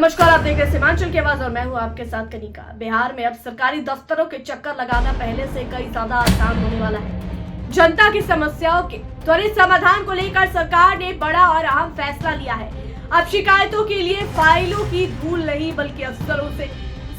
नमस्कार, आप देख रहे हैं सीमांचल की आवाज और मैं हूं आपके साथ कनिका। बिहार में अब सरकारी दफ्तरों के चक्कर लगाना पहले से कई ज्यादा आसान होने वाला है। जनता की समस्याओं के त्वरित समाधान को लेकर सरकार ने बड़ा और अहम फैसला लिया है। अब शिकायतों के लिए फाइलों की धूल नहीं बल्कि अफसरों से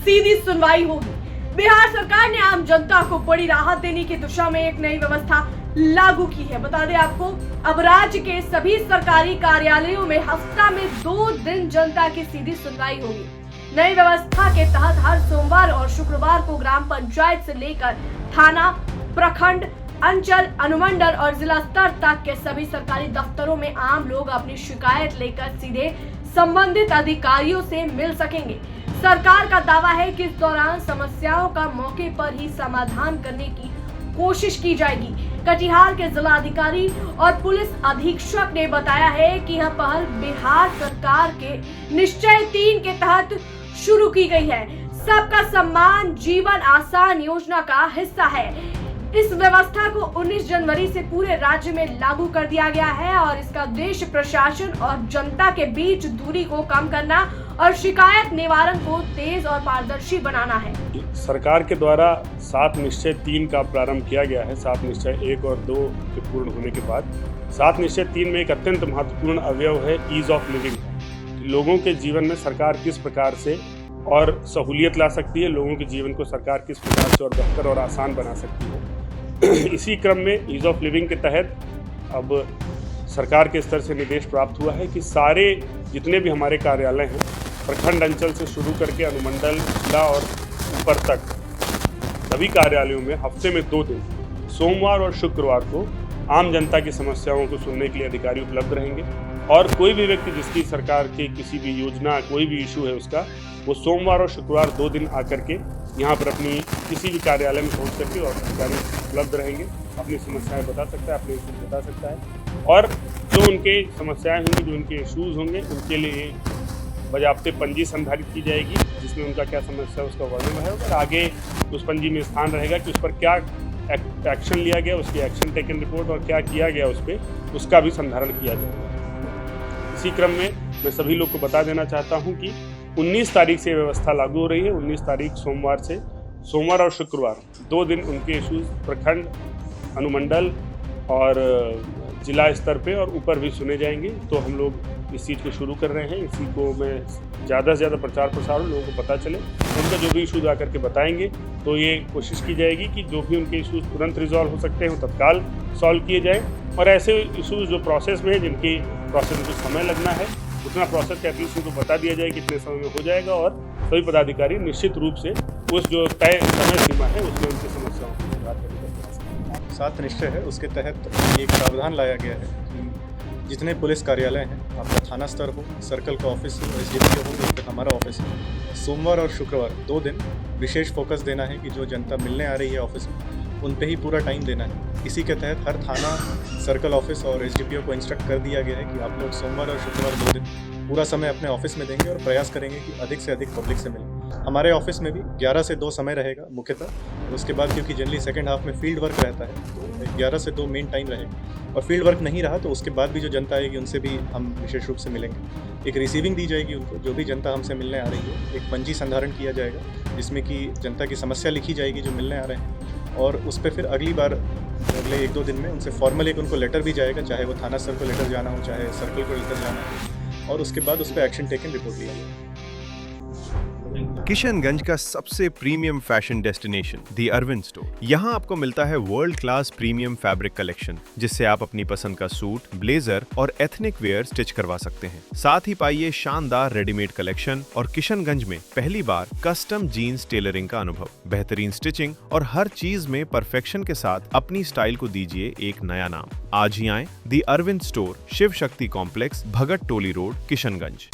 सीधी सुनवाई होगी। बिहार सरकार ने आम जनता को बड़ी राहत देने की दिशा में एक नई व्यवस्था लागू की है। बता दें आपको, अब राज्य के सभी सरकारी कार्यालयों में हफ्ता में 2 दिन जनता की सीधी सुनवाई होगी। नई व्यवस्था के तहत हर सोमवार और शुक्रवार को ग्राम पंचायत से लेकर थाना, प्रखंड, अंचल, अनुमंडल और जिला स्तर तक के सभी सरकारी दफ्तरों में आम लोग अपनी शिकायत लेकर सीधे संबंधित अधिकारियों से मिल सकेंगे। सरकार का दावा है कि इस दौरान समस्याओं का मौके पर ही समाधान करने की कोशिश की जाएगी। कटिहार के जिलाधिकारी और पुलिस अधीक्षक ने बताया है कि यह पहल बिहार सरकार के निश्चय 3 के तहत शुरू की गई है। सबका सम्मान जीवन आसान योजना का हिस्सा है। इस व्यवस्था को 19 जनवरी से पूरे राज्य में लागू कर दिया गया है और इसका उद्देश्य प्रशासन और जनता के बीच दूरी को कम करना और शिकायत निवारण को तेज और पारदर्शी बनाना है। सरकार के द्वारा 7 निश्चय 3 का प्रारंभ किया गया है। 7 निश्चय 1 और 2 के पूर्ण होने के बाद 7 निश्चय 3 में एक अत्यंत महत्वपूर्ण अवयव है ईज ऑफ लिविंग। लोगों के जीवन में सरकार किस प्रकार से और सहूलियत ला सकती है, लोगों के जीवन को सरकार किस प्रकार से और बेहतर और आसान बना सकती है। इसी क्रम में ईज ऑफ लिविंग के तहत अब सरकार के स्तर से निर्देश प्राप्त हुआ है कि सारे जितने भी हमारे कार्यालय हैं, प्रखंड अंचल से शुरू करके अनुमंडल, जिला और ऊपर तक सभी कार्यालयों में हफ्ते में 2 दिन सोमवार और शुक्रवार को आम जनता की समस्याओं को सुनने के लिए अधिकारी उपलब्ध रहेंगे। और कोई भी व्यक्ति जिसकी सरकार की किसी भी योजना, कोई भी इशू है उसका, वो सोमवार और शुक्रवार 2 दिन आकर के यहाँ पर अपनी किसी भी कार्यालय में पहुँच करके और अधिकारी उपलब्ध रहेंगे, अपनी समस्याएं बता सकता है, अपने इशूज बता सकता है और जो उनके समस्याएं होंगी, जो उनके इशूज़ होंगे, उनके लिए बजाबते पंजी संधारित की जाएगी जिसमें उनका क्या समस्या है उसका वर्णन है और आगे उस पंजी में स्थान रहेगा कि उस पर क्या एक्शन लिया गया, उसकी एक्शन टेकन रिपोर्ट और क्या किया गया उस पर, उसका भी संधारण किया जाएगा। इसी क्रम में मैं सभी लोग को बता देना चाहता हूँ कि 19 तारीख से व्यवस्था लागू हो रही है। 19 तारीख सोमवार और शुक्रवार 2 दिन उनके इशूज़ प्रखंड, अनुमंडल और जिला स्तर पे और ऊपर भी सुने जाएंगे। तो हम लोग इस चीज़ को शुरू कर रहे हैं। इसी को मैं ज़्यादा से ज़्यादा प्रचार प्रसार लोगों को पता चले, उनका जो भी इशूज़ आकर के बताएंगे तो ये कोशिश की जाएगी कि जो भी उनके इशूज़ तुरंत रिजॉल्व हो सकते हैं वो तत्काल सॉल्व किए जाएँ और ऐसे इशूज़ जो प्रोसेस में है, जिनकी प्रोसेस में कुछ समय लगना है, उतना प्रोसेस एटलीस्ट उनको बता दिया जाए कितने समय में हो जाएगा और सभी पदाधिकारी निश्चित रूप से उस जो तय समय सीमा है उसमें उनकी समस्याओं को निवारण करने का प्रयास करेंगे। 7 निश्चय है, उसके तहत एक प्रावधान लाया गया है कि जितने पुलिस कार्यालय हैं, आपका थाना स्तर हो, सर्कल का ऑफिस हो, SDPO हो, या फिर हमारा ऑफिस हो, सोमवार और शुक्रवार 2 दिन विशेष फोकस देना है कि जो जनता मिलने आ रही है ऑफिस में उन पे ही पूरा टाइम देना है। इसी के तहत हर थाना, सर्कल ऑफिस और SDPO को इंस्ट्रक्ट कर दिया गया है कि आप लोग सोमवार और शुक्रवार 2 दिन पूरा समय अपने ऑफिस में देंगे और प्रयास करेंगे कि अधिक से अधिक पब्लिक से मिलें। हमारे ऑफिस में भी 11 से 2 समय रहेगा मुख्यतः। उसके बाद क्योंकि जनरली सेकंड हाफ में फील्ड वर्क रहता है तो 11 से 2 मेन टाइम रहेगा और फील्ड वर्क नहीं रहा तो उसके बाद भी जो जनता आएगी उनसे भी हम विशेष रूप से मिलेंगे। एक रिसीविंग दी जाएगी उनको, जो भी जनता हमसे मिलने आ रही है। एक पंजी संधारण किया जाएगा जिसमें कि जनता की समस्या लिखी जाएगी जो मिलने आ रहे हैं और उस पर फिर अगली बार अगले 1-2 दिन में उनसे फॉर्मल एक उनको लेटर भी जाएगा, चाहे वो थाना स्तर को लेटर जाना हो, चाहे सर्कल को लेटर जाना हो और उसके बाद उस पर एक्शन टेकन रिपोर्ट लिया जाएगा। किशनगंज का सबसे प्रीमियम फैशन डेस्टिनेशन दी अरविंद स्टोर। यहाँ आपको मिलता है world class premium fabric collection जिससे आप अपनी पसंद का सूट, ब्लेजर और एथनिक वेयर स्टिच करवा सकते हैं। साथ ही पाइए शानदार रेडीमेड कलेक्शन और किशनगंज में पहली बार कस्टम जीन्स टेलरिंग का अनुभव। बेहतरीन स्टिचिंग और हर चीज में परफेक्शन के साथ अपनी स्टाइल को दीजिए एक नया नाम। आज ही आए दी अरविंद स्टोर, शिव शक्ति कॉम्प्लेक्स, भगत टोली रोड, किशनगंज।